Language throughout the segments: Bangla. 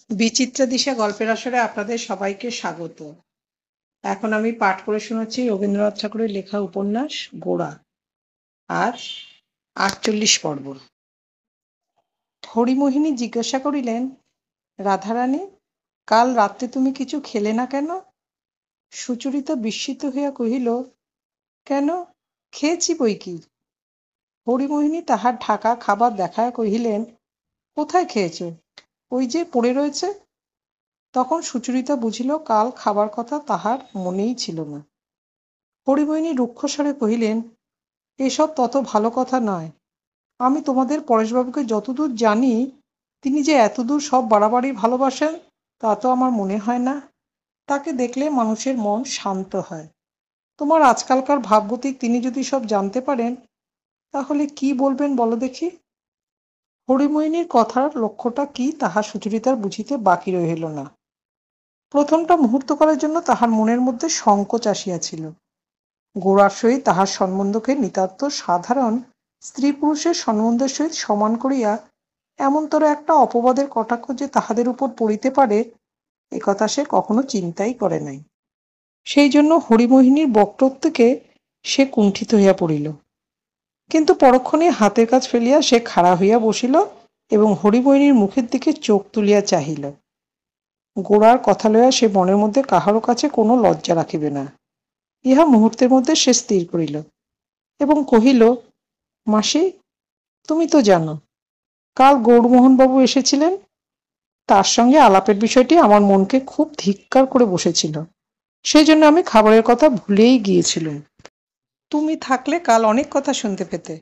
বিচিত্রা দিশা গল্পের আসরে আপনাদের সবাইকে স্বাগত। এখন আমি পাঠ করে শোনাচ্ছি রবীন্দ্রনাথ ঠাকুরের লেখা উপন্যাস গোড়া। আজ ৪৮ পর্ব। হরিমোহিনী জিজ্ঞাসা করিলেন, রাধারানী, কাল রাত্রে তুমি কিছু খেলে না কেন? সুচরিতা বিস্মিত হইয়া কহিল, কেন, খেয়েছি বই কি। হরিমোহিনী তাহার ঢাকা খাবার দেখায়া কহিলেন, কোথায় খেয়েছ? ওই যে পড়ে রয়েছে। তখন সুচরিতা বুঝিল কাল খাবার কথা তাহার মনেই ছিল না। হরিমোহিনী রুক্ষস্বরে কহিলেন, এসব তত ভালো কথা নয়। আমি তোমাদের পরেশবাবুকে যতদূর জানি, তিনি যে এতদূর সব বাড়াবাড়ি ভালোবাসেন তা তো আমার মনে হয় না। তাকে দেখলে মানুষের মন শান্ত হয়। তোমার আজকালকার ভাবগতিক তিনি যদি সব জানতে পারেন, তাহলে কি বলবেন বলো দেখি। হরিমোহিনীর কথার লক্ষ্যটা কি তাহা সুচরিতার বুঝিতে বাকি রহিল না। প্রথমটা মুহূর্তকালের জন্য তাহার মনের মধ্যে সংকোচ আসিয়াছিল। গোরার সহিত তাহার সম্বন্ধকে নিতান্ত সাধারণ স্ত্রী পুরুষের সম্বন্ধের সহিত সমান করিয়া এমনতর একটা অপবাদের কটাক্ষ যে তাহাদের উপর পড়িতে পারে, একথা সে কখনো চিন্তাই করে নাই। সেই জন্য হরিমোহিনীর বক্তব্যকে সে কুণ্ঠিত হইয়া পড়িল। কিন্তু পরক্ষণে হাতের কাজ ফেলিয়া সে খাড়া হইয়া বসিল এবং হরিমোহিনীর মুখের দিকে চোখ তুলিয়া চাহিল। গোরার কথা লইয়া সে মনের মধ্যে কাহারও কাছে কোনো লজ্জা রাখিবে না, ইহা মুহূর্তের মধ্যে সে স্থির করিল এবং কহিল, মাসি, তুমি তো জানো কাল গৌরমোহনবাবু এসেছিলেন। তার সঙ্গে আলাপের বিষয়টি আমার মনকে খুব ধিক্কার করে বসেছিল। সেই জন্য আমি খাবারের কথা ভুলেই গিয়েছিলাম। তুমি থাকলে কাল অনেক কথা শুনতে পেতে।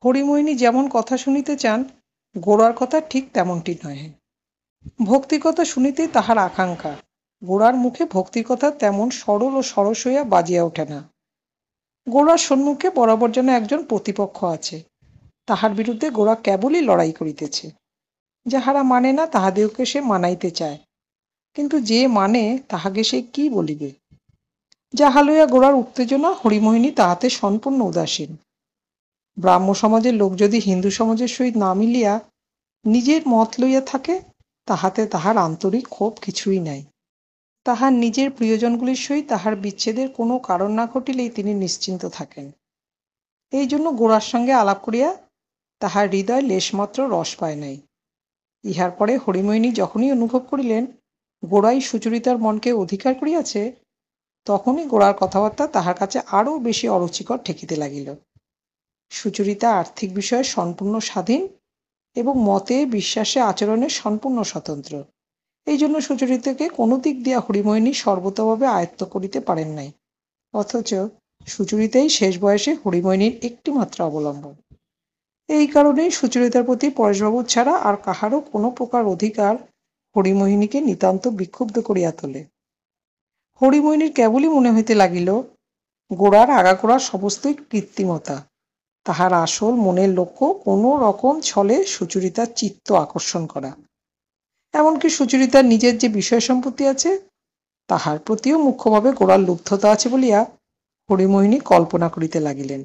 হরিমোহিনী যেমন কথা শুনিতে চান, গোরার কথা ঠিক তেমনটি নয়। ভক্তির কথা শুনিতেই তাহার আকাঙ্ক্ষা। গোরার মুখে ভক্তির কথা তেমন সরল ও সরস হইয়া বাজিয়া ওঠে না। গোরার সম্মুখে বরাবর যেন একজন প্রতিপক্ষ আছে, তাহার বিরুদ্ধে গোরা কেবলই লড়াই করিতেছে। যাহারা মানে না তাহাদেরকে সে মানাইতে চায়, কিন্তু যে মানে তাহাকে সে কি বলিবে। যাহা লইয়া গোরার উত্তেজনা, হরিমোহিনী তাহাতে সম্পূর্ণ উদাসীন। ব্রাহ্ম সমাজের লোক যদি হিন্দু সমাজের সহিত না মিলিয়া নিজের মত লইয়া থাকে, তাহাতে তাহার আন্তরিক ক্ষোভ কিছুই নাই। তাহার নিজের প্রিয়জনগুলির সহিত তাহার বিচ্ছেদের কোনো কারণ না ঘটিলেই তিনি নিশ্চিন্ত থাকেন। এই জন্য গোরার সঙ্গে আলাপ করিয়া তাহার হৃদয় লেশমাত্র রস পায় নাই। ইহার পরে হরিমোহিনী যখনই অনুভব করিলেন গোরাই সুচরিতার মনকে অধিকার করিয়াছে, তখনই গোরার কথাবার্তা তাহার কাছে আরও বেশি অরুচিকর ঠেকিতে লাগিল। সুচরিতা আর্থিক বিষয়ে সম্পূর্ণ স্বাধীন এবং মতে, বিশ্বাসে, আচরণে সম্পূর্ণ স্বতন্ত্র। এই জন্য সুচরিতাকে কোনো দিক দিয়া হরিমোহিনী সর্বতভাবে আয়ত্ত করিতে পারেন নাই। অথচ সুচরিতাই শেষ বয়সে হরিমোহিনীর একটিমাত্র অবলম্বন। এই কারণেই সুচরিতার প্রতি পরেশবাবুর ছাড়া আর কাহারও কোনো প্রকার অধিকার হরিমোহিনীকে নিতান্ত বিক্ষুব্ধ করিয়া তোলে। হরিমোহিনীর কেবলই মনে হইতে লাগিল গোরার আগাগোড়া সমস্তই কৃত্রিমতা। তাহার আসল মনের লক্ষ্য কোনো রকম ছলে সুচরিতার চিত্ত আকর্ষণ করা। এমনকি সুচরিতার নিজের যে বিষয় সম্পত্তি আছে, তাহার প্রতিও মুখ্যভাবে গোরার লুব্ধতা আছে বলিয়া হরিমোহিনী কল্পনা করিতে লাগিলেন।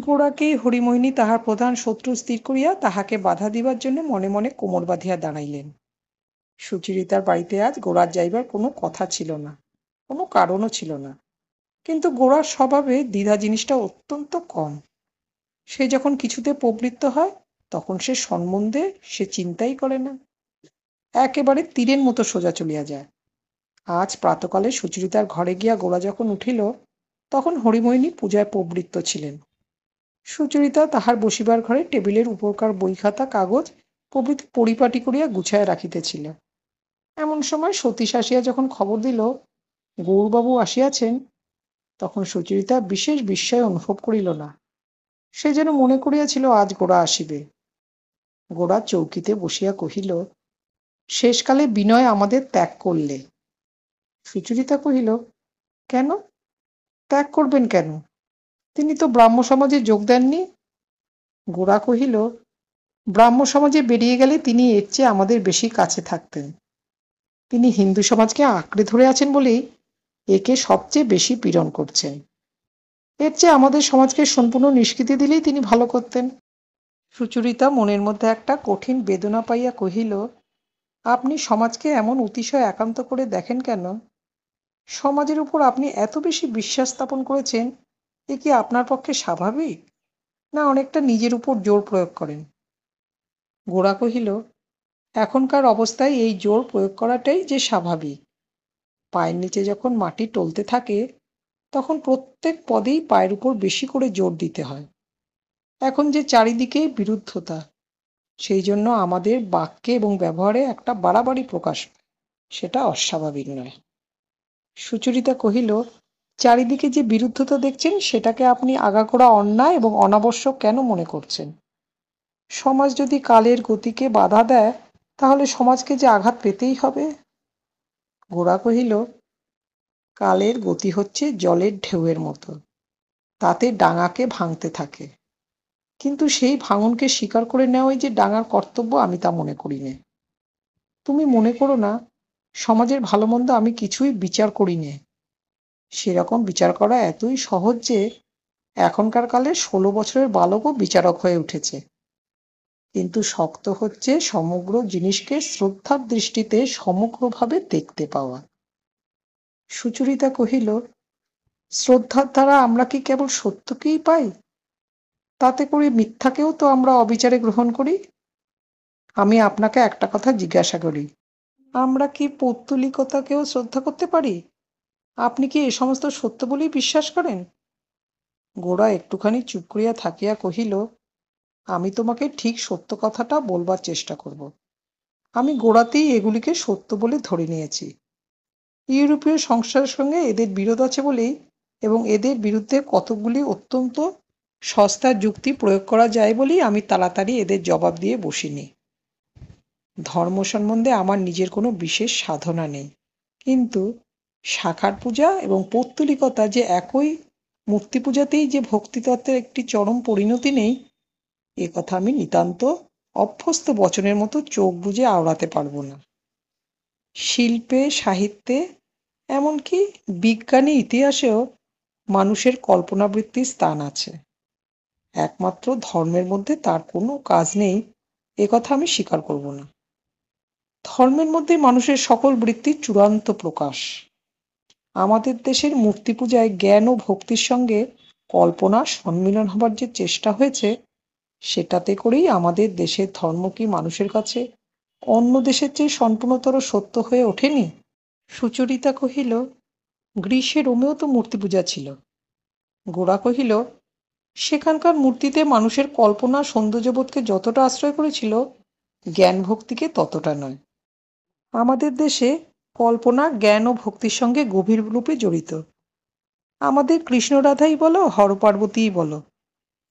গোরাকেই হরিমোহিনী তাহার প্রধান শত্রু স্থির করিয়া তাহাকে বাধা দিবার জন্য মনে মনে কোমর বাঁধিয়া দাঁড়াইলেন। সুচরিতার বাড়িতে আজ গোরার যাইবার কোনো কথা ছিল না, কোনো কারণও ছিল না। কিন্তু গোরার স্বভাবে দ্বিধা জিনিসটা অত্যন্ত কম। সে যখন কিছুতে প্রবৃত্ত হয়, তখন সে সম্বন্ধে সে চিন্তাই করে না, একেবারে তীরের মতো সোজা চলিয়া যায়। আজ প্রাতকালে সুচরিতার ঘরে গিয়া গোরা যখন উঠিল, তখন হরিমোহিনী পূজায় প্রবৃত্ত ছিলেন। সুচরিতা তাহার বসিবার ঘরে টেবিলের উপরকার বই খাতা কাগজ প্রভৃতি পরিপাটি করিয়া গুছাইয়া রাখিতেছিল। এমন সময় সতীশ আসিয়া যখন খবর দিল গৌরবাবু আসিয়াছেন, তখন সুচরিতা বিশেষ বিস্ময় অনুভব করিল না। সে যেন মনে করিয়াছিল আজ গোরা আসিবে। গোরা চৌকিতে বসিয়া কহিল, শেষকালে বিনয় আমাদের ত্যাগ করলে। সুচরিতা কহিল, কেন ত্যাগ করবেন কেন? তিনি তো ব্রাহ্ম সমাজে যোগ দেননি। গোরা কহিল, ব্রাহ্ম সমাজে বেরিয়ে গেলে তিনি এর চেয়ে আমাদের বেশি কাছে থাকতেন। তিনি হিন্দু সমাজকে আঁকড়ে ধরে আছেন বলেই একে সবচেয়ে বেশি পীড়ন করছেন। এর চেয়ে আমাদের সমাজকে সম্পূর্ণ নিষ্কৃতি দিলেই তিনি ভালো করতেন। সুচরিতা মনের মধ্যে একটা কঠিন বেদনা পাইয়া কহিল, আপনি সমাজকে এমন অতিশয় একান্ত করে দেখেন কেন? সমাজের উপর আপনি এত বেশি বিশ্বাস স্থাপন করেছেন, এ কি আপনার পক্ষে স্বাভাবিক, না অনেকটা নিজের উপর জোর প্রয়োগ করেন? গোরা কহিল, এখনকার অবস্থায় এই জোর প্রয়োগ করাটাই যে স্বাভাবিক। পায়ের নিচে যখন মাটি টলতে থাকে, তখন প্রত্যেক পদেই পায়ের উপর বেশি করে জোর দিতে হয়। এখন যে চারিদিকে বিরুদ্ধতা, সেই জন্য আমাদের বাক্যে এবং ব্যবহারে একটা বাড়াবাড়ি প্রকাশ পায়, সেটা অস্বাভাবিক নয়। সুচরিতা কহিল, চারিদিকে যে বিরুদ্ধতা দেখছেন সেটাকে আপনি আগাগোড়া অন্যায় এবং অনাবশ্যক কেন মনে করছেন? সমাজ যদি কালের গতিকে বাধা দেয়, তাহলে সমাজকে যে আঘাত পেতেই হবে। গোরা কহিল, কালের গতি হচ্ছে জলের ঢেউয়ের মতো, তাতে ডাঙাকে ভাঙতে থাকে, কিন্তু সেই ভাঙনকে স্বীকার করে নেওয়াই যে ডাঙার কর্তব্য, আমি তা মনে করি নে। তুমি মনে করো না, সমাজের ভালো মন্দ আমি কিছুই বিচার করি নে। সেরকম বিচার করা এতই সহজ যে এখনকার কালে 16 বছরের বালকও বিচারক হয়ে উঠেছে। কিন্তু শক্ত হচ্ছে সমগ্র জিনিসকে শ্রদ্ধার দৃষ্টিতে সমগ্রভাবে দেখতে পাওয়া। সুচরিতা কহিল, শ্রদ্ধার দ্বারা আমরা কি কেবল সত্যকেই পাই? তাতে করে মিথ্যাকেও তো আমরা অবিচারে গ্রহণ করি। আমি আপনাকে একটা কথা জিজ্ঞাসা করি, আমরা কি পৌত্তলিকতাকেও শ্রদ্ধা করতে পারি? আপনি কি এ সমস্ত সত্য বলেই বিশ্বাস করেন? গোরা একটুখানি চুপ করিয়া থাকিয়া কহিল, আমি তোমাকে ঠিক সত্য কথাটা বলবার চেষ্টা করব। আমি গোড়াতেই এগুলিকে সত্য বলে ধরে নিয়েছি। ইউরোপীয় সংস্কারের সঙ্গে এদের বিরোধ আছে বলেই এবং এদের বিরুদ্ধে কতকগুলি অত্যন্ত সস্তা যুক্তি প্রয়োগ করা যায় বলেই আমি তাড়াতাড়ি এদের জবাব দিয়ে বসিনি। ধর্ম সম্বন্ধে আমার নিজের কোনো বিশেষ সাধনা নেই, কিন্তু শাখার পূজা এবং পৌত্তলিকতা যে একই মূর্তি পূজাতেই যে ভক্তিতত্ত্বের একটি চরম পরিণতি নেই, এ কথা আমি নিতান্ত অভ্যস্ত বচনের মতো চোখ বুজে আওড়াতে পারব না। শিল্পে, সাহিত্যে, এমনকি বিজ্ঞানী ইতিহাসেও মানুষের কল্পনাবৃত্তির স্থান আছে। একমাত্র ধর্মের মধ্যে তার কোনো কাজ নেই, এ কথা আমি স্বীকার করব না। ধর্মের মধ্যে মানুষের সকল বৃত্তির চূড়ান্ত প্রকাশ। আমাদের দেশের মূর্তি পূজায় জ্ঞান ও ভক্তির সঙ্গে কল্পনা সম্মিলন হবার যে চেষ্টা হয়েছে, সেটাতে করেই আমাদের দেশের ধর্ম কি মানুষের কাছে অন্য দেশের চেয়ে সম্পূর্ণতর সত্য হয়ে ওঠেনি? সুচরিতা কহিল, গ্রীসে রোমেও তো মূর্তি পূজা ছিল। গোরা কহিল, সেখানকার মূর্তিতে মানুষের কল্পনা সৌন্দর্যবোধকে যতটা আশ্রয় করেছিল, জ্ঞান ভক্তিকে ততটা নয়। আমাদের দেশে কল্পনা জ্ঞান ও ভক্তির সঙ্গে গভীর রূপে জড়িত। আমাদের কৃষ্ণরাধাই বলো, হরপার্বতীই বলো,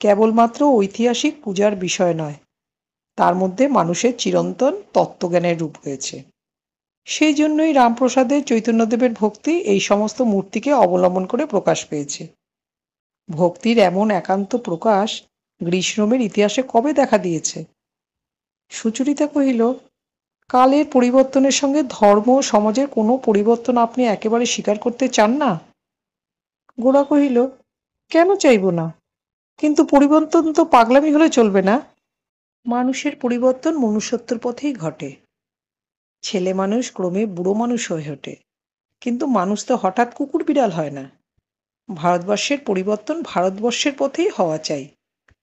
কেবলমাত্র ঐতিহাসিক পূজার বিষয় নয়, তার মধ্যে মানুষের চিরন্তন তত্ত্বজ্ঞানের রূপ রয়েছে। সেই জন্যই রামপ্রসাদের, চৈতন্যদেবের ভক্তি এই সমস্ত মূর্তিকে অবলম্বন করে প্রকাশ পেয়েছে। ভক্তির এমন একান্ত প্রকাশ গ্রীষ্মের ইতিহাসে কবে দেখা দিয়েছে? সুচরিতা কহিল, কালের পরিবর্তনের সঙ্গে ধর্ম ও সমাজের কোনো পরিবর্তন আপনি একেবারে স্বীকার করতে চান না? গোরা কহিল, কেন চাইব না, কিন্তু পরিবর্তন তো পাগলামি হলে চলবে না। মানুষের পরিবর্তন মনুষ্যত্বের পথেই ঘটে। ছেলে মানুষ ক্রমে বুড়ো মানুষ হয়ে ওঠে, কিন্তু মানুষ তো হঠাৎ কুকুর বিড়াল হয় না। ভারতবর্ষের পরিবর্তন ভারতবর্ষের পথেই হওয়া চাই।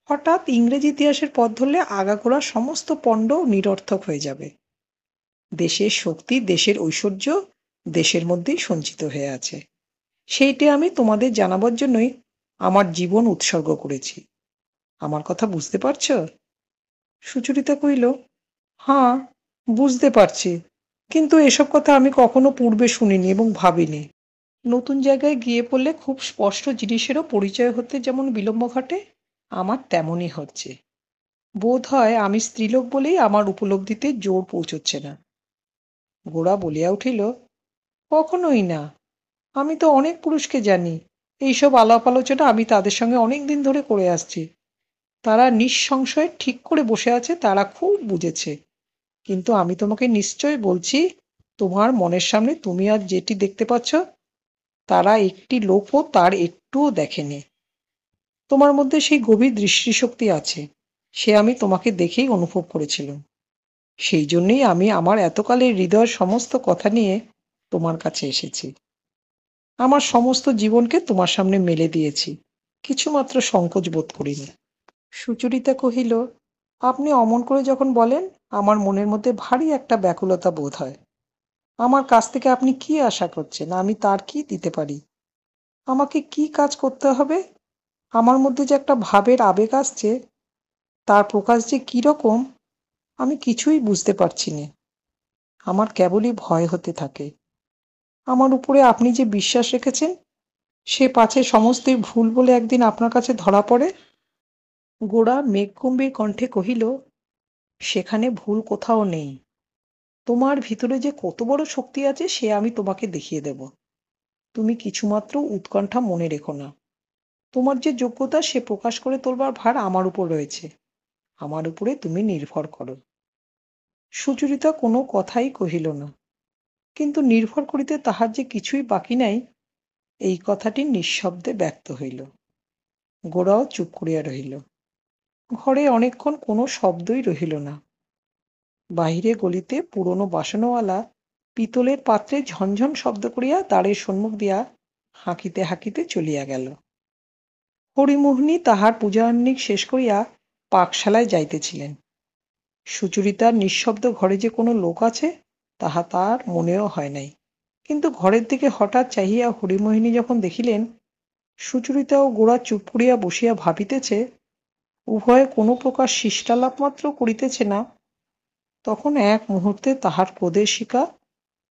হঠাৎ ইংরেজ ইতিহাসের পথ ধরলে আগাগোড়া সমস্ত পণ্ড নিরর্থক হয়ে যাবে। দেশের শক্তি, দেশের ঐশ্বর্য দেশের মধ্যেই সঞ্চিত হয়ে আছে। সেইটে আমি তোমাদের জানাবার জন্যই আমার জীবন উৎসর্গ করেছি। আমার কথা বুঝতে পারছ? সুচরিতা কহিল, হাঁ, বুঝতে পারছি, কিন্তু এসব কথা আমি কখনো পূর্বে শুনিনি এবং ভাবিনি। নতুন জায়গায় গিয়ে পড়লে খুব স্পষ্ট জিনিসেরও পরিচয় হতে যেমন বিলম্ব ঘটে, আমার তেমনই হচ্ছে। বোধ হয় আমি স্ত্রীলোক বলেই আমার উপলব্ধিতে জোর পৌঁছচ্ছে না। গোরা বলিয়া উঠিল, কখনোই না। আমি তো অনেক পুরুষকে জানি, এইসব আলাপ আলোচনা আমি তাদের সঙ্গে অনেক দিন ধরে করে আসছি। তারা নিঃসংশয়ে ঠিক করে বসে আছে, তারা খুব বুঝেছে। কিন্তু আমি তোমাকে নিশ্চয় বলছি, তোমার মনের সামনে তুমি আজ যেটি দেখতে পাচ্ছ, তারা একটি লোকও তার একটুও দেখেনি। তোমার মধ্যে সেই গভীর দৃষ্টিশক্তি আছে, সে আমি তোমাকে দেখেই অনুভব করেছিলাম। সেই জন্যই আমি আমার এতকালের হৃদয়ের সমস্ত কথা নিয়ে তোমার কাছে এসেছি। আমার সমস্ত জীবনকে তোমার সামনে মেলে দিয়েছি, কিছুমাত্র সংকোচ বোধ করিনি। সুচরিতা কহিল, আপনি অমন করে যখন বলেন, আমার মনের মধ্যে ভারী একটা ব্যাকুলতা বোধ হয়। আমার কাছ থেকে আপনি কি আশা করছেন? আমি তার কি দিতে পারি? আমাকে কি কাজ করতে হবে? আমার মধ্যে যে একটা ভাবের আবেগ আসছে, তার প্রকাশ যে কি রকম আমি কিছুই বুঝতে পারছি না। আমার কেবলই ভয় হতে থাকে। আমার উপরে আপনি যে বিশ্বাস রেখেছেন, সে পাছে সমস্তই ভুল বলে একদিন আপনার কাছে ধরা পড়ে। গোরা মেঘগম্ভীর কণ্ঠে কহিল, সেখানে ভুল কোথাও নেই। তোমার ভিতরে যে কত বড় শক্তি আছে সে আমি তোমাকে দেখিয়ে দেব। তুমি কিছুমাত্র উৎকণ্ঠা মনে রেখো না। তোমার যে যোগ্যতা সে প্রকাশ করে তোলবার ভার আমার উপর রয়েছে। আমার উপরে তুমি নির্ভর করো। সুচরিতা কোনো কথাই কহিল না, কিন্তু নির্ভর করিতে তাহার যে কিছুই বাকি নাই, এই কথাটি নিঃশব্দে ব্যক্ত হইল। গোরাও চুপ করিয়া রহিল। ঘরে অনেকক্ষণ কোনো শব্দই রহিল না। বাহিরে গলিতে পুরনো বাসনওয়ালা পিতলের পাত্রে ঝনঝন শব্দ করিয়া দ্বারের সম্মুখ দিয়া হাঁকিতে হাঁকিতে চলিয়া গেল। হরিমোহিনী তাহার পূজাহ্নিক শেষ করিয়া পাকশালায় যাইতেছিলেন। সুচরিতার নিঃশব্দ ঘরে যে কোনো লোক আছে তাহা তার মনেও হয় নাই। কিন্তু ঘরের দিকে হঠাৎ চাহিয়া হরিমোহিনী যখন দেখিলেন সুচরিতা ও গোরা চুপ করিয়া বসিয়া ভাবিতেছে, উভয়ে কোনো প্রকার শিষ্টালাপ মাত্র করিতেছে না, তখন এক মুহূর্তে তাহার ক্রোধের শিখা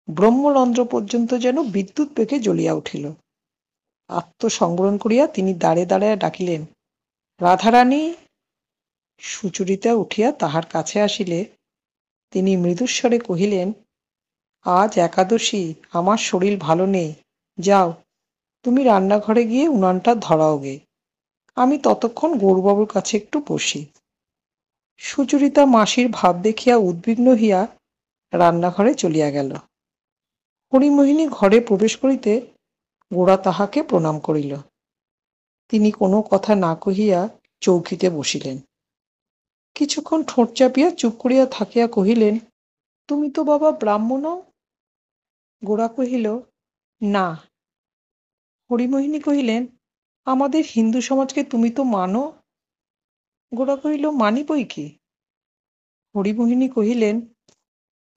ব্রহ্মরন্ধ্র পর্যন্ত যেন বিদ্যুৎ বেগে জ্বলিয়া উঠিল। আত্মসংবরণ করিয়া তিনি দাঁড়ে দাঁড়াইয়া ডাকিলেন, রাধারানী। সুচরিতা উঠিয়া তাহার কাছে আসিলে তিনি মৃদুস্বরে কহিলেন, আজ একাদশী, আমার শরীর ভালো নেই। যাও, তুমি রান্নাঘরে গিয়ে উনানটা ধরাও গে। আমি ততক্ষণ গৌরবাবুর কাছে একটু বসি। সুচরিতা মাসির ভাব দেখিয়া উদ্বিগ্ন হইয়া রান্নাঘরে চলিয়া গেল। হরিমোহিনী ঘরে প্রবেশ করিতে গোরা তাহাকে প্রণাম করিল। তিনি কোনো কথা না কহিয়া চৌকিতে বসিলেন। কিছুক্ষণ ঠোঁট চাপিয়া চুপ করিয়া থাকিয়া কহিলেন, তুমি তো বাবা ব্রাহ্মণ? গোরা কহিল, না। হরিমোহিনী কহিলেন, আমাদের হিন্দু সমাজকে তুমি তো মানো? গোরা কহিল, মানি বই কি। হরিমোহিনী কহিলেন,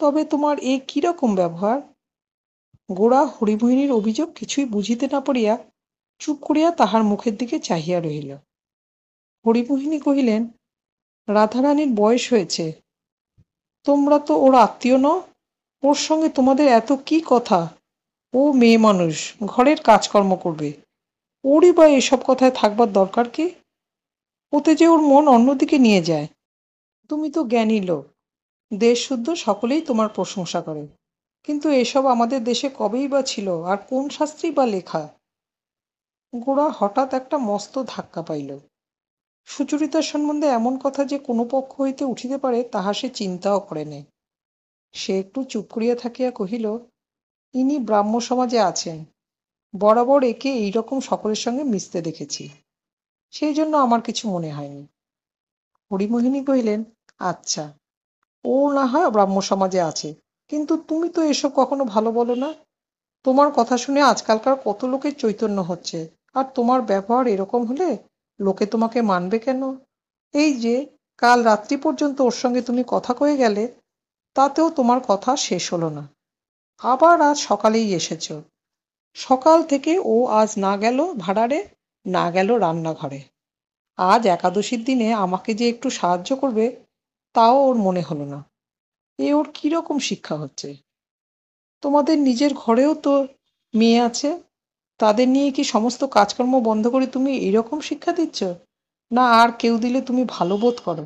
তবে তোমার এ কি রকম ব্যবহার? গোরা হরিমোহিনীর অভিযোগ কিছুই বুঝিতে না পারিয়া চুপ করিয়া তাহার মুখের দিকে চাহিয়া রহিল। হরিমোহিনী কহিলেন, রাধারানীর বয়স হয়েছে, তোমরা তো ওর আত্মীয় নও, ওর সঙ্গে তোমাদের এত কি কথা? ও মেয়ে মানুষ, ঘরের কাজকর্ম করবে, ওরই বা এসব কথায় থাকবার দরকার কি? ওতে যে ওর মন অন্যদিকে নিয়ে যায়। তুমি তো জ্ঞানী লোক, দেশশুদ্ধ সকলেই তোমার প্রশংসা করে, কিন্তু এসব আমাদের দেশে কবেই বা ছিল, আর কোন শাস্ত্রেই বা লেখা? গোরা হঠাৎ একটা মস্ত ধাক্কা পাইল। সুচরিতার সম্বন্ধে এমন কথা যে কোনো পক্ষ হইতে উঠিতে পারে তাহা সে চিন্তাও করে নাই। সে একটু চুপ করিয়া থাকিয়া কহিল, ইনি ব্রাহ্ম সমাজে আছেন, বরাবর একে এইরকম সকলের সঙ্গে মিশতে দেখেছি, সেই জন্য আমার কিছু মনে হয়নি। হরিমোহিনী কহিলেন, আচ্ছা, ও না হয় ব্রাহ্ম সমাজে আছে, কিন্তু তুমি তো এসব কখনো ভালো বলো না। তোমার কথা শুনে আজকালকার কত লোকের চৈতন্য হচ্ছে, আর তোমার ব্যবহার এরকম হলে লোকে তোমাকে মানবে কেন? এই যে কাল রাত্রি পর্যন্ত ওর সঙ্গে তুমি কথা কয়ে গেলে, তাতেও তোমার কথা শেষ হলো না, আবার আজ সকালেই এসেছ। সকাল থেকে ও আজ না গেল ভাঁড়ারে, না গেল রান্নাঘরে। আজ একাদশীর দিনে আমাকে যে একটু সাহায্য করবে তাও ওর মনে হলো না। এ ওর কিরকম শিক্ষা হচ্ছে? তোমাদের নিজের ঘরেও তো মেয়ে আছে, তাদের নিয়ে কি সমস্ত কাজকর্ম বন্ধ করে তুমি এইরকম শিক্ষা দিচ্ছ? না আর কেউ দিলে তুমি ভালো বোধ করো?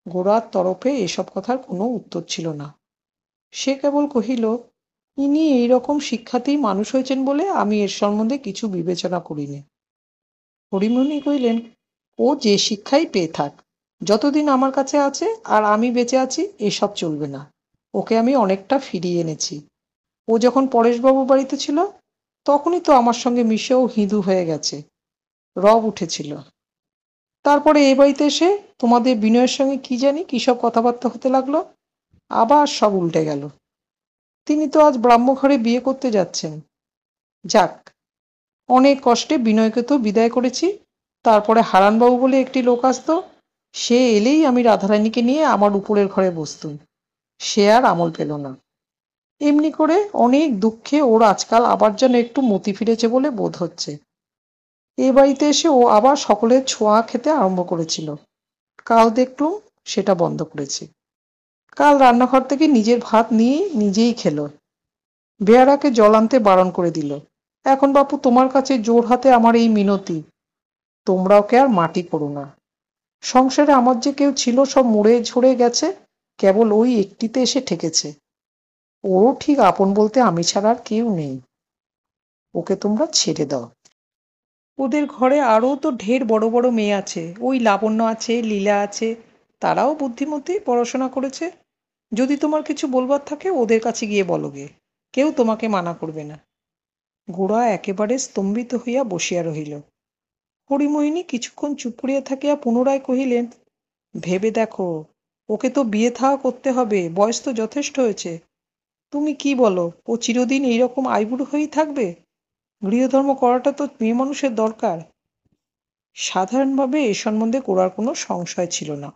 গোরার তরফে এসব কথার কোনো উত্তর ছিল না। সে কেবল কহিল, ইনি এইরকম শিক্ষাতেই মানুষ হয়েছেন বলে আমি এর সম্বন্ধে কিছু বিবেচনা করিনি। হরিমোহিনী কহিলেন, ও যে শিক্ষাই পেয়ে থাক, যতদিন আমার কাছে আছে আর আমি বেঁচে আছি এসব চলবে না। ওকে আমি অনেকটা ফিরিয়ে এনেছি। ও যখন পরেশবাবুর বাড়িতে ছিল তখনই তো আমার সঙ্গে মিশেও হিঁদু হয়ে গেছে, রব উঠেছিল। তারপরে এই বাড়িতে এসে তোমাদের বিনয়ের সঙ্গে কি জানি কিসব কথাবার্তা হতে লাগলো। আবার সব উল্টে গেল। তিনি তো আজ ব্রাহ্মঘরে বিয়ে করতে যাচ্ছেন। যাক, অনেক কষ্টে বিনয়কে তো বিদায় করেছি। তারপরে হারানবাবু বলে একটি লোক আসতো, সে এলেই আমি রাধারানীকে নিয়ে আমার উপরের ঘরে বসতুম। সে আর আমল পেল না। এমনি করে অনেক দুঃখে ওর আজকাল আবার যেন একটু মতি ফিরেছে বলে বোধ হচ্ছে। এ বাড়িতে এসে ও আবার সকলের ছোঁয়া খেতে আরম্ভ করেছিল। কাল দেখলুম সেটা বন্ধ করেছে। কাল রান্নাঘর থেকে নিজের ভাত নিয়ে নিজেই খেল। বেয়ারাকে জল আনতে বারণ করে দিল। এখন বাপু তোমার কাছে জোর হাতে আমার এই মিনতি, তোমরা ওকে আর মাটি করো না। সংসারে আমার যে কেউ ছিল সব মরে ঝরে গেছে, কেবল ওই একটিতে এসে ঠেকেছে। ওরও ঠিক আপন বলতে আমি ছাড়া আর কেউ নেই। ওকে তোমরা ছেড়ে দাও। ওদের ঘরে আরও তো ঢের বড় বড় মেয়ে আছে, ওই লাবণ্য আছে, লীলা আছে, তারাও বুদ্ধিমতী, পড়াশোনা করেছে। যদি তোমার কিছু বলবার থাকে ওদের কাছে গিয়ে বলগে, কেউ তোমাকে মানা করবে না। গোরা একেবারে স্তম্ভিত হইয়া বসিয়া রহিল। হরিমোহিনী কিছুক্ষণ চুপ করিয়া থাকিয়া পুনরায় কহিলেন, ভেবে দেখো, ওকে তো বিয়ে থা করতে হবে, বয়স তো যথেষ্ট হয়েছে। তুমি কি বলো, ও চিরদিন এইরকম আইবুড়ো হয়েই থাকবে? গৃহধর্ম করাটা তো মেয়ে মানুষের দরকার। সাধারণভাবে এ সম্বন্ধে গোরার কোনো সংশয় ছিল না।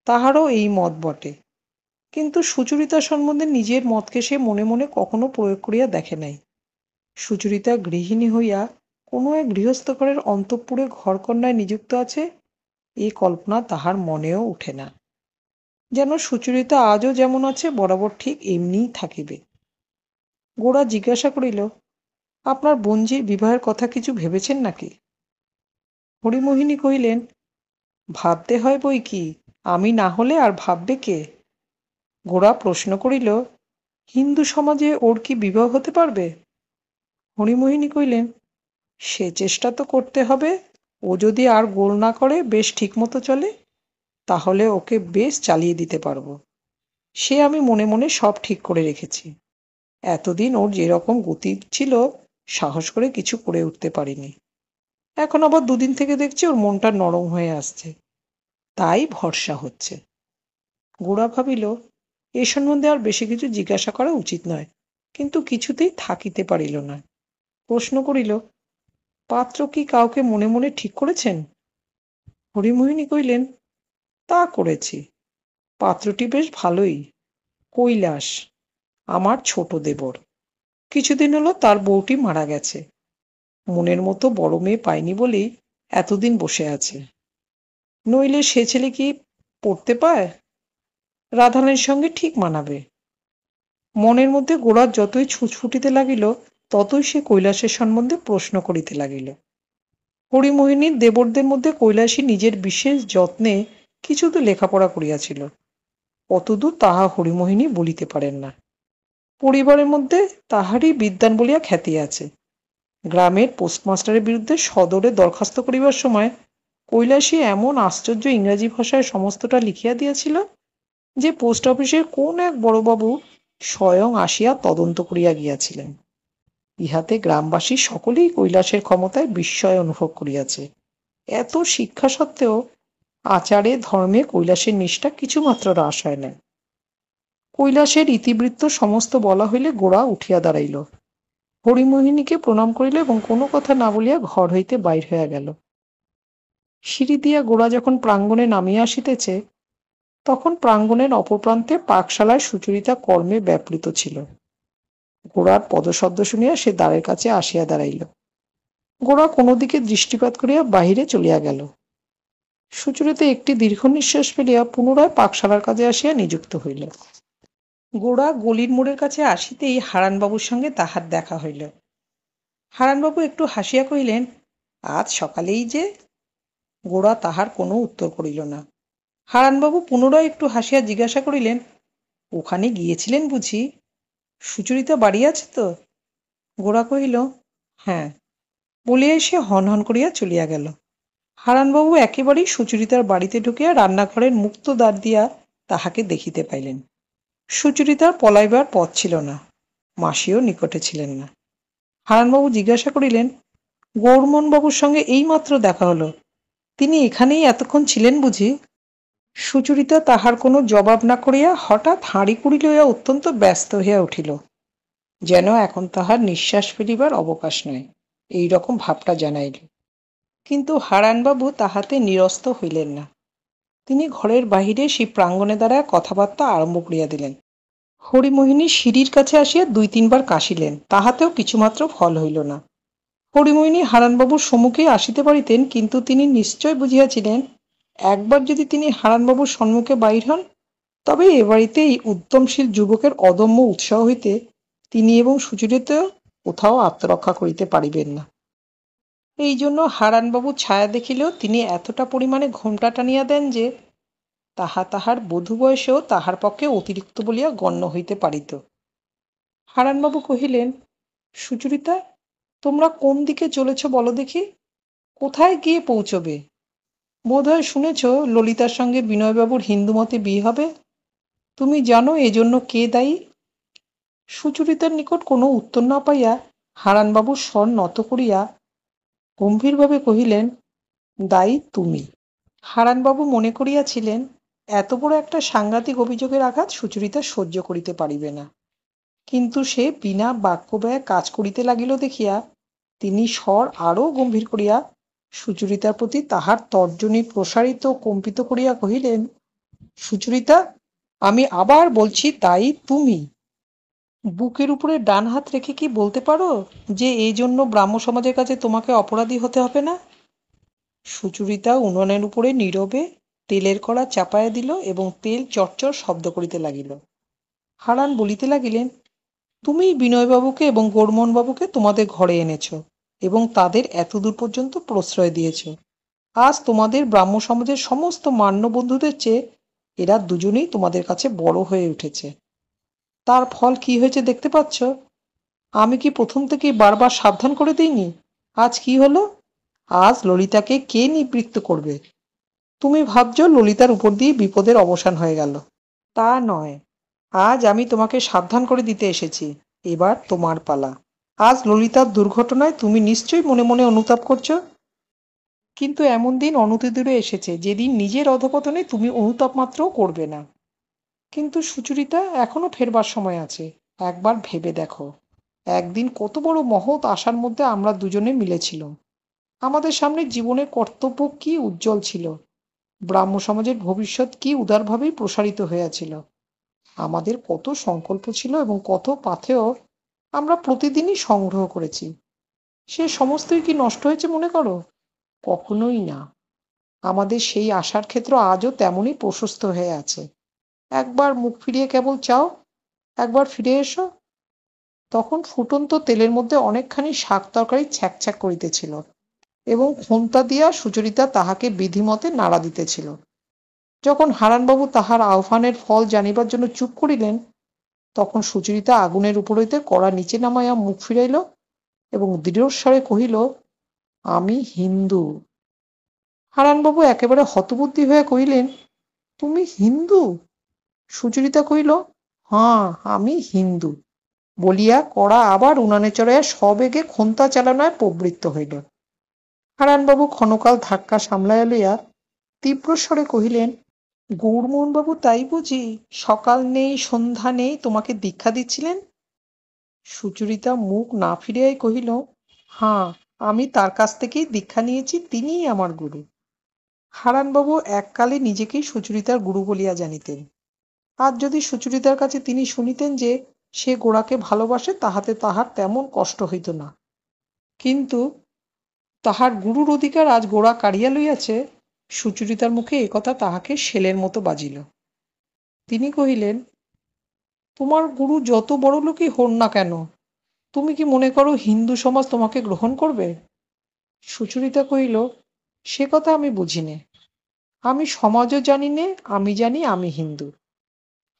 তাহারও এই মত বটে। কিন্তু সুচরিতা সম্বন্ধে নিজের মতকে সে মনে মনে কখনো প্রয়োগ করিয়া দেখে নাই। সুচরিতা গৃহিণী হইয়া কোনো এক গৃহস্থ ঘরের অন্তঃপুরে ঘরকন্যায় নিযুক্ত আছে, এ কল্পনা তাহার মনেও উঠে না। যেন সুচরিতা আজও যেমন আছে বরাবর ঠিক এমনিই থাকিবে। গোরা জিজ্ঞাসা করিল, আপনার বোনঝির বিবাহের কথা কিছু ভেবেছেন নাকি? হরিমোহিনী কহিলেন, ভাবতে হয় বই কি, আমি না হলে আর ভাববে কে? গোরা প্রশ্ন করিল, হিন্দু সমাজে ওর কি বিবাহ হতে পারবে? হরিমোহিনী কহিলেন, সে চেষ্টা তো করতে হবে। ও যদি আর গোল না করে, বেশ ঠিকমতো চলে, তাহলে ওকে বেশ চালিয়ে দিতে পারবো। সে আমি মনে মনে সব ঠিক করে রেখেছি। এতদিন ওর যেরকম গতি ছিল, সাহস করে কিছু করে উঠতে পারিনি। এখন আবার দুদিন থেকে দেখছি ওর মনটা নরম হয়ে আসছে, তাই ভরসা হচ্ছে। গোরা ভাবিল, এ সম্বন্ধে আর বেশি কিছু জিজ্ঞাসা করা উচিত নয়, কিন্তু কিছুতেই থাকিতে পারিল না। প্রশ্ন করিল, পাত্র কি কাউকে মনে মনে ঠিক করেছেন? হরিমোহিনী কহিলেন, তা করেছি। পাত্রটি বেশ ভালোই, কৈলাস, আমার ছোট দেবর। কিছুদিন হলো তার বউটি মারা গেছে। মনের মতো বড় মেয়ে পায়নি বলেই এতদিন বসে আছে। নইলে সে ছেলে কি পড়তে পায়? রাধারানীর সঙ্গে ঠিক মানাবে। মনের মধ্যে গোরার যতই ছুঁচ ফুটিতে লাগিল, ততই সে কৈলাসের সম্বন্ধে প্রশ্ন করিতে লাগিল। হরিমোহিনীর দেবরদের মধ্যে কৈলাসী নিজের বিশেষ যত্নে কিছু তো লেখাপড়া করিয়াছিল, কতদূর তাহা হরিমোহিনী বলিতে পারেন না। পরিবারের মধ্যে তাহারই বিদ্বান বলিয়া খ্যাতি আছে। গ্রামের পোস্টমাস্টারের বিরুদ্ধে সদরে দরখাস্ত করিবার সময় কৈলাসী এমন আশ্চর্য ইংরাজি ভাষায় সমস্তটা লিখিয়া দিয়াছিল যে পোস্ট অফিসের কোন এক বড়বাবু স্বয়ং আসিয়া তদন্ত করিয়া গিয়াছিলেন। ইহাতে গ্রামবাসী সকলেই কৈলাসের ক্ষমতায় বিস্ময় অনুভব করিয়াছে। এত শিক্ষা সত্ত্বেও আচারে ধর্মে কৈলাসের নিষ্ঠা কিছুমাত্র হ্রাস হয় নাই। কৈলাসের ইতিবৃত্ত সমস্ত বলা হইলে গোরা উঠিয়া দাঁড়াইল, হরিমোহিনীকে প্রণাম করিল এবং কোনো কথা না বলিয়া ঘর হইতে বাহির হইয়া গেল। সিঁড়ি দিয়া গোরা যখন প্রাঙ্গণে নামিয়া আসিতেছে, তখন প্রাঙ্গণের অপর প্রান্তে পাকশালায় সুচরিতা কর্মে ব্যাপৃত ছিল। গোরার পদশব্দ শুনিয়া সে দ্বারের কাছে আসিয়া দাঁড়াইল। গোরা কোনো দিকে দৃষ্টিপাত করিয়া বাহিরে চলিয়া গেল। সুচরিতা একটি দীর্ঘ নিঃশ্বাস ফেলিয়া পুনরায় পাকশালার কাজে আসিয়া নিযুক্ত হইল। গোরা গলির মোড়ের কাছে আসিতেই হারানবাবুর সঙ্গে তাহার দেখা হইল। হারানবাবু একটু হাসিয়া কহিলেন, আজ সকালেই যে? গোরা তাহার কোনো উত্তর করিল না। হারানবাবু পুনরায় একটু হাসিয়া জিজ্ঞাসা করিলেন, ওখানে গিয়েছিলেন বুঝি? সুচরিতা বাড়ি আছে তো? গোরা কহিল, হ্যাঁ, বলিয়াই সে হনহন করিয়া চলিয়া গেল। হারানবাবু একেবারেই সুচরিতার বাড়িতে ঢুকিয়া রান্নাঘরের মুক্ত দ্বার দিয়া তাহাকে দেখিতে পাইলেন। সুচরিতার পলাইবার পথ ছিল না, মাসিও নিকটে ছিলেন না। হারানবাবু জিজ্ঞাসা করিলেন, গৌরমোহনবাবুর সঙ্গে এইমাত্র দেখা হলো, তিনি এখানেই এতক্ষণ ছিলেন বুঝি? সুচরিতা তাহার কোনো জবাব না করিয়া হঠাৎ হাঁড়িকুড়ি লইয়া অত্যন্ত ব্যস্ত হইয়া উঠিল, যেন এখন তাহার নিঃশ্বাস ফেলিবার অবকাশ নাই, এই রকম ভাবটা জানাইল। কিন্তু হারানবাবু তাহাতে নিরস্ত হইলেন না। তিনি ঘরের বাহিরে সেই প্রাঙ্গণে দাঁড়ায় কথাবার্তা আরম্ভ করিয়া দিলেন। হরিমোহিনী সিঁড়ির কাছে আসিয়া ২-৩ বার কাশিলেন, তাহাতেও কিছুমাত্র ফল হইল না। হরিমোহিনী হারানবাবুর সম্মুখেই আসিতে পারিতেন, কিন্তু তিনি নিশ্চয় বুঝিয়াছিলেন একবার যদি তিনি হারানবাবুর সম্মুখে বাহির হন, তবে এ বাড়িতে এই উদ্যমশীল যুবকের অদম্য উৎসাহ হইতে তিনি এবং সুচরিতা কোথাও আত্মরক্ষা করিতে পারিবেন না। এই জন্য হারানবাবুর ছায়া দেখিলেও তিনি এতটা পরিমাণে ঘোমটা টানিয়া দেন যে তাহা তাহার বধূ বয়সেও তাহার পক্ষে অতিরিক্ত বলিয়া গণ্য হইতে পারিত। হারানবাবু কহিলেন, সুচরিতা, তোমরা কোন দিকে চলেছ বলো দেখি, কোথায় গিয়ে পৌঁছবে? বোধ হয় শুনেছ ললিতার সঙ্গে বিনয়বাবুর হিন্দুমতে বিয়ে হবে। তুমি জানো এজন্য কে দায়ী? সুচরিতার নিকট কোনো উত্তর না পাইয়া হারানবাবুর স্বর নত করিয়া গম্ভীরভাবে কহিলেন, দায়ী তুমি। হারানবাবু মনে করিয়াছিলেন এত বড় একটা সাংঘাতিক অভিযোগের আঘাত সুচরিতা সহ্য করিতে পারিবে না, কিন্তু সে বিনা বাক্যব্যয়ে কাজ করিতে লাগিল দেখিয়া তিনি স্বর আরও গম্ভীর করিয়া সুচরিতার প্রতি তাহার তর্জনী প্রসারিত কম্পিত করিয়া কহিলেন, সুচরিতা, আমি আবার বলছি, দায়ী তুমি। বুকের উপরে ডান হাত রেখে কি বলতে পারো যে এই জন্য ব্রাহ্ম সমাজের কাছে তোমাকে অপরাধী হতে হবে না? সুচরিতা উনুনের উপরে নীরবে তেলের কড়া চাপাইয়া দিল এবং তেল চটচট শব্দ করিতে লাগিল। হারান বলিতে লাগিলেন, তুমিই বিনয়বাবুকে এবং গৌরমোহনবাবুকে তোমাদের ঘরে এনেছ এবং তাদের এতদূর পর্যন্ত প্রশ্রয় দিয়েছ। আজ তোমাদের ব্রাহ্ম সমাজের সমস্ত মান্য বন্ধুদের চেয়ে এরা দুজনেই তোমাদের কাছে বড় হয়ে উঠেছে। তার ফল কি হয়েছে দেখতে পাচ্ছ। আমি কি প্রথম থেকেই বারবার সাবধান করে দিইনি? আজ কি হলো? আজ ললিতাকে কে নিবৃত্ত করবে? তুমি ভাবছ ললিতার উপর দিয়ে বিপদের অবসান হয়ে গেল। তা নয়, আজ আমি তোমাকে সাবধান করে দিতে এসেছি। এবার তোমার পালা। আজ ললিতার দুর্ঘটনায় তুমি নিশ্চয়ই মনে মনে অনুতাপ করছো, কিন্তু এমন দিন অনতিদূরে এসেছে যেদিন নিজের অধঃপতনে তুমি অনুতাপ মাত্রও করবে না। কিন্তু সুচরিতা, এখনো ফেরবার সময় আছে। একবার ভেবে দেখো, একদিন কত বড় মহৎ আশার মধ্যে আমরা দুজনে মিলেছিলাম। আমাদের সামনে জীবনের কর্তব্য কি উজ্জ্বল ছিল, ব্রাহ্ম সমাজের ভবিষ্যৎ কি উদারভাবেই প্রসারিত হইয়াছিল। আমাদের কত সংকল্প ছিল এবং কত পাথেয় আমরা প্রতিদিনই সংগ্রহ করেছি। সে সমস্তই কি নষ্ট হয়েছে মনে করো? কখনোই না। আমাদের সেই আশার ক্ষেত্র আজও তেমনই প্রশস্ত হয়ে আছে। একবার মুখ ফিরিয়ে কেবল চাও, একবার ফিরে এসো। তখন ফুটন্ত তেলের মধ্যে অনেকখানি শাক তরকারি ছ্যাঁক করিতেছিল এবং খোন্তা দিয়া সুচরিতা তাহাকে বিধিমতে নাড়া দিতেছিল। যখন হারানবাবু তাহার আহ্বানের ফল জানিবার জন্য চুপ করিলেন, তখন সুচরিতা আগুনের উপর হইতে কড়া নিচে নামাইয়া মুখ ফিরাইল এবং দৃঢ়স্বরে কহিল, আমি হিন্দু। হারানবাবু একেবারে হতবুদ্ধি হইয়া কহিলেন, তুমি হিন্দু? সুচরিতা কহিল, হাঁ, আমি হিন্দু বলিয়া কড়া আবার উনানে চড়াইয়া সবেগে খোন্তা চালানোয় প্রবৃত্ত হইল। হারানবাবু ক্ষণকাল ধাক্কা সামলাইয়া লইয়া তীব্রস্বরে কহিলেন, গৌরমোহনবাবু তাই বুঝি সকাল নেই সন্ধ্যা নেই তোমাকে দীক্ষা দিচ্ছিলেন? সুচরিতা মুখ না ফিরিয়াই কহিল, হাঁ, আমি তার কাছ থেকেই দীক্ষা নিয়েছি, তিনিই আমার গুরু। হারানবাবু এককালে নিজেকেই সুচরিতার গুরু বলিয়া জানিতেন। আজ যদি সুচরিতার কাছে তিনি শুনিতেন যে সে গোরাকে ভালোবাসে, তাহাতে তাহার তেমন কষ্ট হইত না। কিন্তু তাহার গুরুর অধিকার আজ গোরা কাড়িয়া লইয়াছে, সুচরিতার মুখে একথা তাহাকে শেলের মতো বাজিল। তিনি কহিলেন, তোমার গুরু যত বড় লোকই হন না কেন, তুমি কি মনে করো হিন্দু সমাজ তোমাকে গ্রহণ করবে? সুচরিতা কহিল, সে কথা আমি বুঝি নে। আমি সমাজও জানি নে, আমি জানি আমি হিন্দু।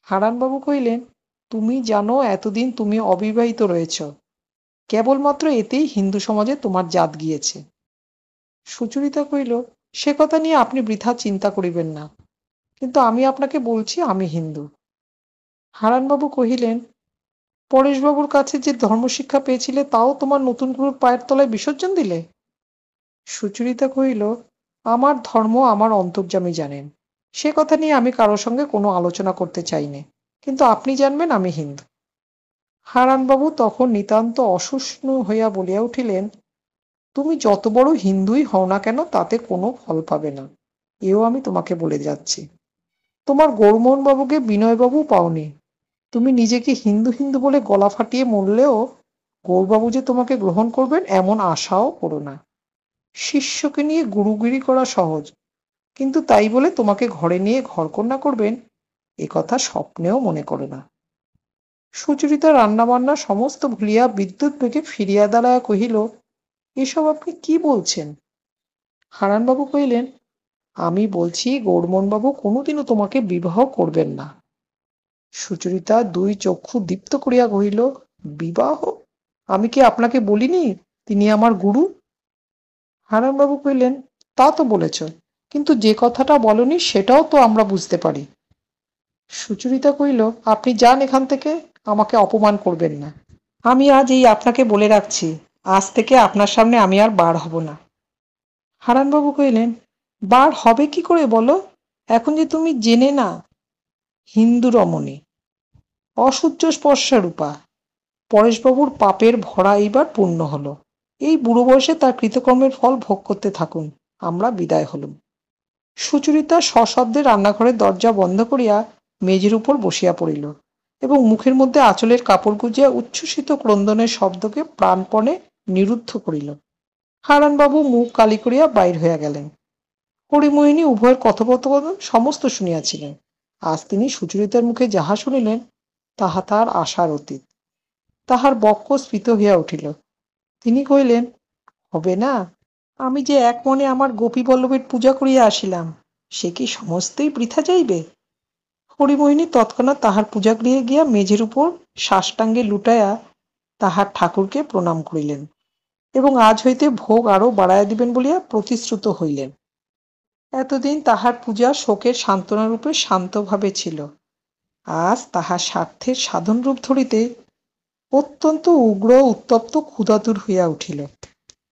হারানবাবু কহিলেন, তুমি জানো এতদিন তুমি অবিবাহিত রয়েছ, কেবলমাত্র এতেই হিন্দু সমাজে তোমার জাত গিয়েছে। সুচরিতা কহিল, সে কথা নিয়ে আপনি বৃথা চিন্তা করিবেন না, কিন্তু আমি আপনাকে বলছি আমি হিন্দু। হারানবাবু কহিলেন, পরেশবাবুর কাছে যে ধর্মশিক্ষা পেয়েছিলে তাও তোমার নতুন গুরুর পায়ের তলায় বিসর্জন দিলে? সুচরিতা কহিল, আমার ধর্ম আমার অন্তর্যামী জানেন। সে কথা নিয়ে আমি কারোর সঙ্গে কোনো আলোচনা করতে চাইনি, কিন্তু আপনি জানবেন আমি হিন্দু। হারানবাবু তখন নিতান্ত অসহিষ্ণু হইয়া বলিয়া উঠিলেন, তুমি যত বড় হিন্দুই হও না কেন তাতে কোনো ফল পাবে না, এও আমি তোমাকে বলে যাচ্ছি। তোমার গৌরমোহনবাবুকে বিনয়বাবু পাওনি। তুমি নিজেকে হিন্দু হিন্দু বলে গলা ফাটিয়ে মরলেও গৌরবাবু যে তোমাকে গ্রহণ করবেন এমন আশাও করো না। শিষ্যকে নিয়ে গুরুগিরি করা সহজ, কিন্তু তাই বলে তোমাকে ঘরে নিয়ে ঘরকন্যা করবেন এ কথা স্বপ্নেও মনে করো না। সুচরিতা রান্নাবান্না সমস্ত ভুলিয়া বিদ্যুৎ বেগে ফিরিয়া দাঁড়াইয়া কহিল, এসব আপনি কি বলছেন? হারানবাবু কহিলেন, আমি বলছি গৌরমোহনবাবু কোনোদিনও তোমাকে বিবাহ করবেন না। সুচরিতা দুই চক্ষু দীপ্ত করিয়া কহিল, বিবাহ? আমি কি আপনাকে বলিনি তিনি আমার গুরু? হারানবাবু কহিলেন, তা তো বলেছ, কিন্তু যে কথাটা বলনি সেটাও তো আমরা বুঝতে পারি। সুচরিতা কহিল, আপনি যান এখান থেকে, আমাকে অপমান করবেন না। আমি আজ এই আপনাকে বলে রাখছি, আজ থেকে আপনার সামনে আমি আর বার হব না। হারানবাবু কহিলেন, বার হবে কি করে বলো? এখন যে তুমি জেনে না হিন্দু রমণী, অসূর্য স্পর্শারূপা। পরেশবাবুর পাপের ভরা এইবার পূর্ণ হলো। এই বুড়ো বয়সে তার কৃতকর্মের ফল ভোগ করতে থাকুন, আমরা বিদায় হলুম। সুচরিতা সশব্দে রান্নাঘরের দরজা বন্ধ করিয়া মেজের উপর বসিয়া পড়িল এবং মুখের মধ্যে আঁচলের কাপড় গুজিয়া উচ্ছ্বসিত ক্রন্দনের শব্দকে প্রাণপণে নিরুদ্ধ করিল। হারানবাবু মুখ কালি করিয়া বাইর হইয়া গেলেন। হরিমোহিনী উভয়ের কথোপকথন সমস্ত শুনিয়াছিলেন। আজ তিনি সুচরিতার মুখে যাহা শুনিলেন তাহা তাহার আশার অতীত। তাহার বক্ষ স্ফীত হইয়া উঠিল। তিনি কহিলেন, হবে না? আমি যে এক মনে আমার গোপীবল্লভের পূজা করিয়া আসিলাম, সে কি সমস্তই বৃথা যাইবে? হরিমোহিনী তৎক্ষণাৎ তাহার পূজাগৃহে গিয়া মেঝের উপর সাষ্টাঙ্গে লুটাইয়া তাহার ঠাকুরকে প্রণাম করিলেন এবং আজ হইতে ভোগ আরো বাড়াইয়া দিবেন বলিয়া প্রতিশ্রুত হইলেন। এতদিন তাহার পূজা শোকের সান্ত্বনারূপে শান্তভাবে ছিল, আজ তাহার স্বার্থের সাধনরূপ ধরিতে অত্যন্ত উগ্র উত্তপ্ত ক্ষুধাতুর হইয়া উঠিল।